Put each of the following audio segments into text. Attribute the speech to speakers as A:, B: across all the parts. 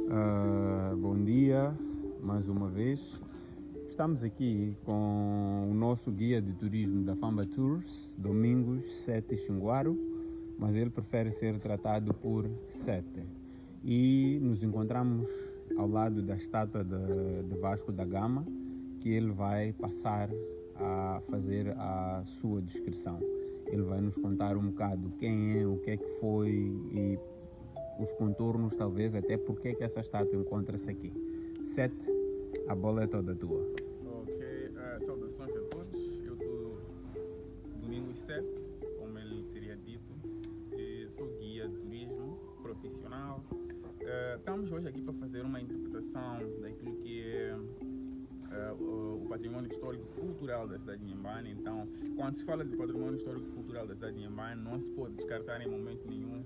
A: Bom dia, mais uma vez. Estamos aqui com o nosso guia de turismo da Famba Tours, Domingos Sete Xinguaro, mas ele prefere ser tratado por Sete. E nos encontramos ao lado da estátua de Vasco da Gama, que ele vai passar a fazer a sua descrição. Ele vai nos contar um bocado quem é, o que é que foi e os contornos, talvez, até porque é que essa estátua encontra-se aqui. Sete, a bola é toda tua.
B: Ok, saudações a todos. Eu sou Domingos Sete, como ele teria dito. Sou guia de turismo profissional. Estamos hoje aqui para fazer uma interpretação daquilo que é o patrimônio histórico cultural da cidade de Inhambane. Então, quando se fala de patrimônio histórico cultural da cidade de Inhambane, não se pode descartar em momento nenhum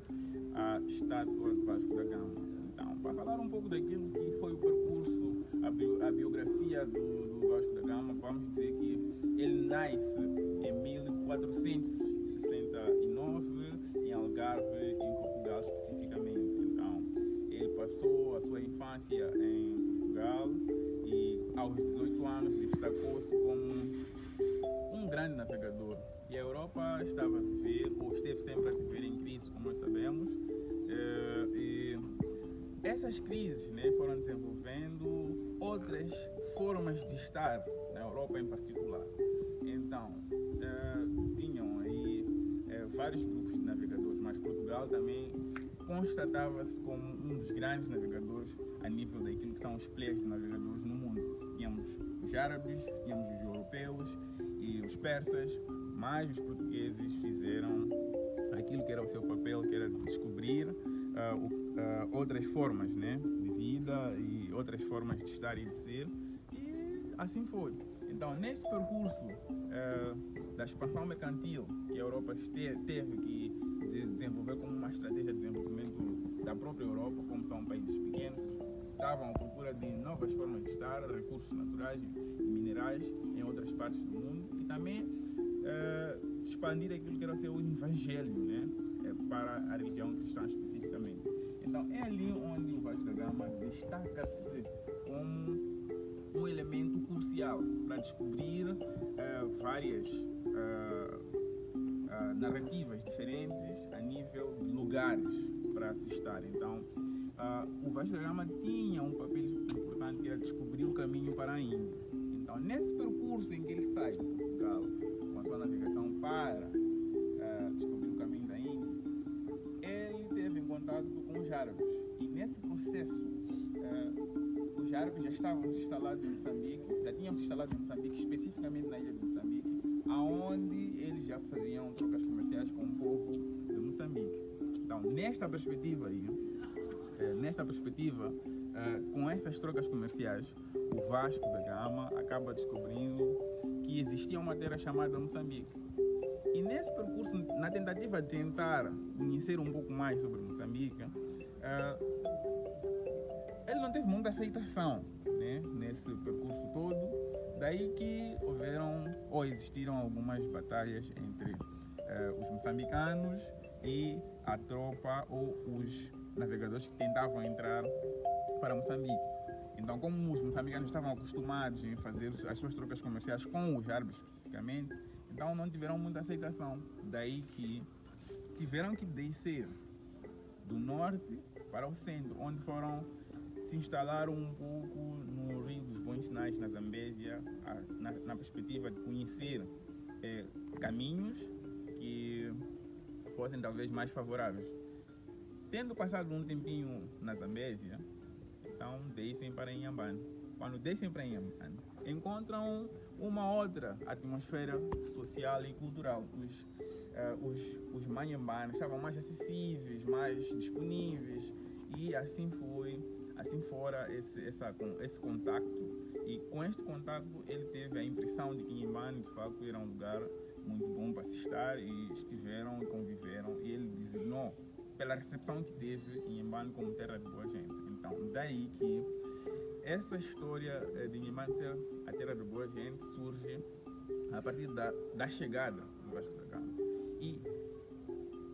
B: a estátua de Vasco da Gama. Então, para falar um pouco daquilo que foi o percurso, a biografia do Vasco da Gama, vamos dizer que ele nasce em 1469 em Algarve, em Portugal especificamente. Então, ele passou a sua infância em Portugal e aos 18 anos destacou-se como um grande navegador. E a Europa estava a viver, ou esteve sempre a viver em crise, como nós sabemos. E essas crises, né, foram desenvolvendo outras formas de estar na Europa em particular. Então, tinham aí vários grupos de navegadores, mas Portugal também constatava-se como um dos grandes navegadores a nível daquilo que são os players de navegadores no mundo. Tínhamos os árabes, tínhamos os europeus e os persas, mas os portugueses fizeram aquilo que era o seu papel, que era descobrir outras formas, né, de vida e outras formas de estar e de ser, e assim foi. Então, neste percurso da expansão mercantil que a Europa teve que desenvolver como uma estratégia de desenvolvimento da própria Europa, como são países pequenos, estavam à procura de novas formas de estar, recursos naturais e minerais em outras partes do mundo, e também expandir aquilo que era o seu evangelho, né, para a religião cristã especificamente. Então, é ali onde o Vasco da Gama destaca-se como um elemento crucial para descobrir várias narrativas diferentes a nível de lugares para se estar. Então, o Vasco da Gama tinha um papel importante, que era descobrir o caminho para a Índia. Então, nesse percurso em que ele sai de Portugal com a sua navegação para descobrir o caminho da Índia, ele teve em contato com os árabes. E nesse processo, os árabes já estavam instalados em Moçambique, já tinham se instalado em Moçambique, especificamente na ilha de Moçambique, aonde eles já faziam trocas comerciais com o povo de Moçambique. Então, nesta perspectiva aí, com essas trocas comerciais, o Vasco da Gama acaba descobrindo que existia uma terra chamada Moçambique. E nesse percurso, na tentativa de tentar conhecer um pouco mais sobre Moçambique, ele não teve muita aceitação, né, nesse percurso todo. Daí que existiram algumas batalhas entre os moçambicanos e a tropa ou os navegadores que tentavam entrar para Moçambique. Então, como os moçambicanos estavam acostumados em fazer as suas trocas comerciais com os árabes especificamente, então não tiveram muita aceitação. Daí que tiveram que descer do norte para o centro, onde foram se instalar um pouco no Rio dos Bons Sinais, na Zambésia, na perspectiva de conhecer caminhos que fossem talvez mais favoráveis. Tendo passado um tempinho na Zambésia, então descem para Inhambane. Quando descem para Inhambane, encontram uma outra atmosfera social e cultural. Os manhambanos estavam mais acessíveis, mais disponíveis, e assim fora esse contacto. E com este contacto ele teve a impressão de que Inhambane de facto era um lugar muito bom para se estar, e estiveram e conviveram, e ele designou pela recepção que teve em Inhambane como terra de boa gente. Então, daí que essa história de Inhambane ser a terra de boa gente surge a partir da chegada do Vasco da Gama. E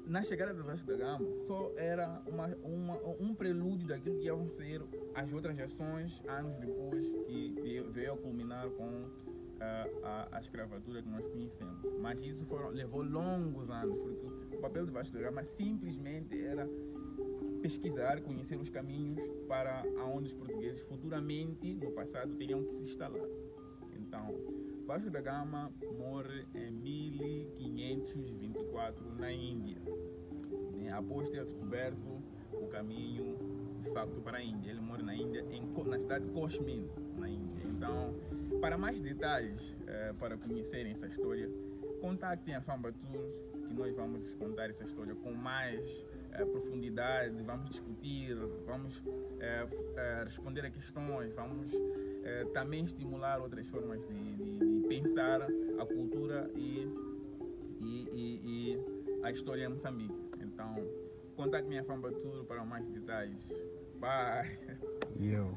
B: na chegada do Vasco da Gama, só era um prelúdio daquilo que iam ser as outras ações, anos depois, que veio a culminar com a escravatura que nós conhecemos. Mas isso levou longos anos, porque o papel do Vasco da Gama simplesmente era pesquisar, conhecer os caminhos para onde os portugueses futuramente, no passado, teriam que se instalar. Então, Vasco da Gama morre em 1524 na Índia, né? Após ter descoberto o caminho de facto para a Índia. Ele morre na Índia, na cidade de Kashmir, na Índia. Então, para mais detalhes, para conhecerem essa história, contactem a Famba Tours, que nós vamos contar essa história com mais profundidade, vamos discutir, vamos responder a questões, vamos também estimular outras formas de pensar a cultura e a história em Moçambique. Então, contacte minha Famba Tour para mais detalhes. Bye!
A: Eu.